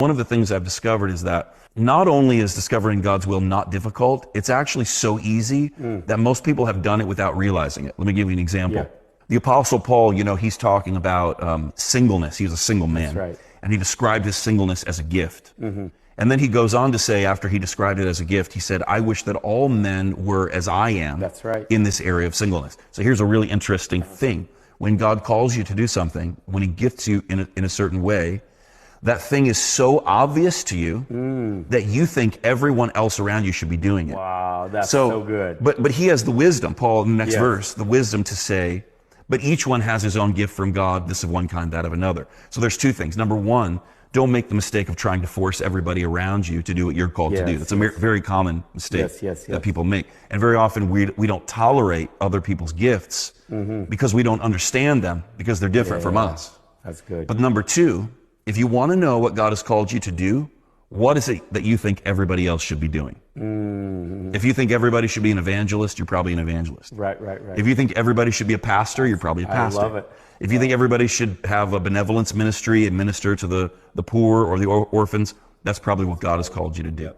One of the things I've discovered is that not only is discovering God's will not difficult, it's actually so easy that most people have done it without realizing it. Let me give you an example. Yeah. The Apostle Paul, he's talking about singleness. He was a single man. That's right. And he described his singleness as a gift. And then he goes on to say, after he described it as a gift, he said, I wish that all men were as I am. That's right. In this area of singleness. So here's a really interesting thing. When God calls you to do something, when he gifts you in a certain way, that thing is so obvious to you that you think everyone else around you should be doing it. Wow, that's so good. But he has the wisdom, Paul, in the next Yes. verse, the wisdom to say, but each one has his own gift from God, this of one kind, that of another. So there's two things. Number one, don't make the mistake of trying to force everybody around you to do what you're called to do. That's a very common mistake that people make. And very often we don't tolerate other people's gifts because we don't understand them, because they're different from us. That's good. But number two, if you want to know what God has called you to do, what is it that you think everybody else should be doing? If you think everybody should be an evangelist, you're probably an evangelist. Right. If you think everybody should be a pastor, you're probably a pastor. I love it. If you think everybody should have a benevolence ministry and minister to the poor or the orphans, that's probably what God has called you to do.